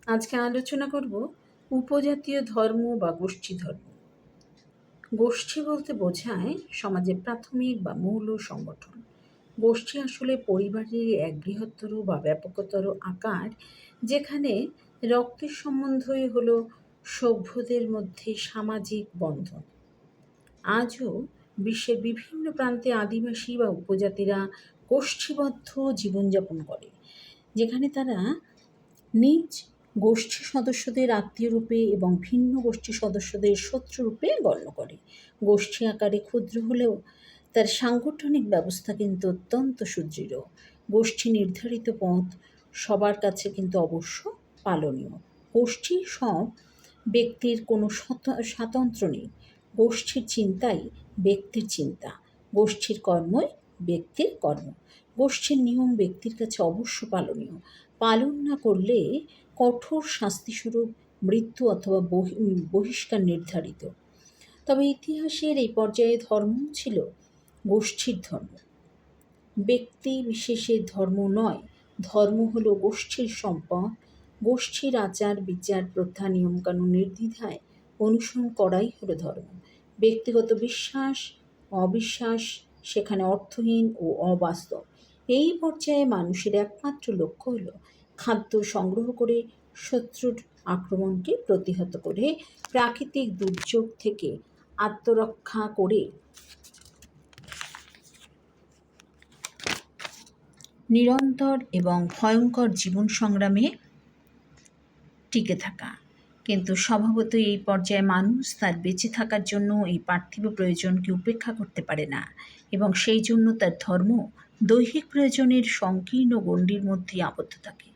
আজকে আলোচনা করব উপজাতীয় ধর্ম বা গোষ্ঠী ধর্ম। গোষ্ঠী বলতে বোঝায় সমাজের প্রাথমিক বা মৌল সংগঠন। গোষ্ঠী আসলে পরিবারের এক বৃহত্তর বা ব্যাপকতর আকার, যেখানে রক্তের সম্বন্ধই হলো সভ্যদের মধ্যে সামাজিক বন্ধন। আজও বিশ্বের বিভিন্ন প্রান্তে আদিবাসী বা উপজাতিরা গোষ্ঠীবদ্ধ জীবনযাপন করে, যেখানে তারা নিজ গোষ্ঠী সদস্যদের আত্মীয় রূপে এবং ভিন্ন গোষ্ঠী সদস্যদের শত্রু রূপে গণ্য করে। গোষ্ঠী আকারে ক্ষুদ্র হলেও তার সাংগঠনিক ব্যবস্থা কিন্তু অত্যন্ত সুদৃঢ়। গোষ্ঠী নির্ধারিত পথ সবার কাছে কিন্তু অবশ্য পালনীয়। গোষ্ঠীর সব ব্যক্তির কোনো স্বাতন্ত্র্য নেই। গোষ্ঠীর চিন্তাই ব্যক্তির চিন্তা, গোষ্ঠীর কর্মই ব্যক্তির কর্ম। গোষ্ঠীর নিয়ম ব্যক্তির কাছে অবশ্য পালনীয়। পালন না করলে কঠোর শাস্তিস্বরূপ মৃত্যু অথবা বহিষ্কার নির্ধারিত। তবে ইতিহাসের এই পর্যায়ে ধর্ম ছিল গোষ্ঠীর ধর্ম, ব্যক্তি বিশেষের ধর্ম নয়। ধর্ম হলো গোষ্ঠীর সম্পদ। গোষ্ঠীর আচার বিচার প্রথা নিয়মকানুন নির্দ্বিধায় অনুসরণ করাই হলো ধর্ম। ব্যক্তিগত বিশ্বাস অবিশ্বাস সেখানে অর্থহীন ও অবাস্তব। এই পর্যায়ে মানুষের একমাত্র লক্ষ্য হলো খাদ্য সংগ্রহ করে শত্রুর আক্রমণকে প্রতিহত করে প্রাকৃতিক দুর্যোগ থেকে আত্মরক্ষা করে নিরন্তর এবং ভয়ঙ্কর জীবন সংগ্রামে টিকে থাকা। কিন্তু স্বভাবতই এই পর্যায়ে মানুষ তার বেঁচে থাকার জন্য এই পার্থিব প্রয়োজনকে উপেক্ষা করতে পারে না, এবং সেই জন্য তার ধর্ম দৈহিক প্রয়োজনের সংকীর্ণ গণ্ডির মধ্যেই আবদ্ধ থাকে।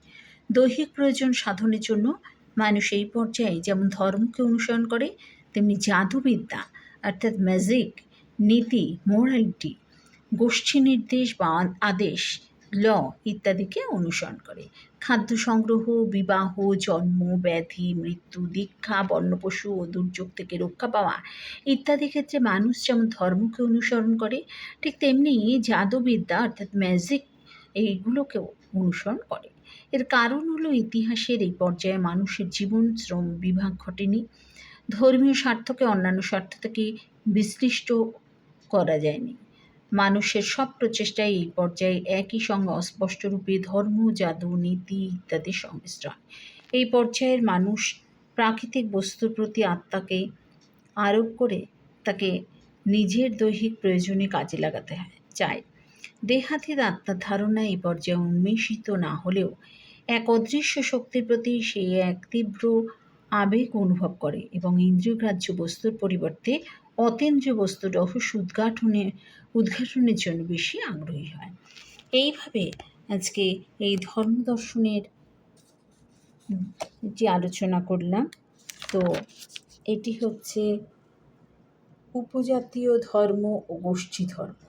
দৈহিক প্রয়োজন সাধনের জন্য মানুষ এই পর্যায়ে যেমন ধর্মকে অনুসরণ করে, তেমনি জাদুবিদ্যা অর্থাৎ ম্যাজিক, নীতি, মোরালিটি, গোষ্ঠী নির্দেশ বা আদেশ, ল ইত্যাদিকে অনুসরণ করে। খাদ্য সংগ্রহ, বিবাহ, জন্ম, ব্যাধি, মৃত্যু, দীক্ষা, বন্যপশু ও দুর্যোগ থেকে রক্ষা পাওয়া ইত্যাদি ক্ষেত্রে মানুষ যেমন ধর্মকে অনুসরণ করে, ঠিক তেমনি জাদুবিদ্যা অর্থাৎ ম্যাজিক এইগুলোকেও অনুসরণ করে। এর কারণ হলো ইতিহাসের এই পর্যায়ে মানুষের জীবন শ্রম বিভাগ ঘটেনি। ধর্মীয় স্বার্থকে অন্যান্য স্বার্থ থেকে বিশ্লিষ্ট করা যায়নি। মানুষের সব প্রচেষ্টায় এই পর্যায়ে একই সঙ্গে অস্পষ্টরূপে ধর্ম, জাদু, নীতি ইত্যাদির সংমিশ্রণ। এই পর্যায়ের মানুষ প্রাকৃতিক বস্তুর প্রতি আত্মাকে আরোপ করে তাকে নিজের দৈহিক প্রয়োজনে কাজে লাগাতে চায়। দেহাতীত আত্মার ধারণা এই পর্যায়ে উন্মেষিত না হলেও এক অদৃশ্য শক্তির প্রতি সে এক তীব্র আবেগ অনুভব করে এবং ইন্দ্রিয়গ্রাহ্য বস্তুর পরিবর্তে অতীন্দ্রিয় বস্তুর রহস্য উদ্ঘাটনের জন্য বেশি আগ্রহী হয়। এইভাবে আজকে এই ধর্ম দর্শনের যে আলোচনা করলাম, তো এটি হচ্ছে উপজাতীয় ধর্ম ও গোষ্ঠী ধর্ম।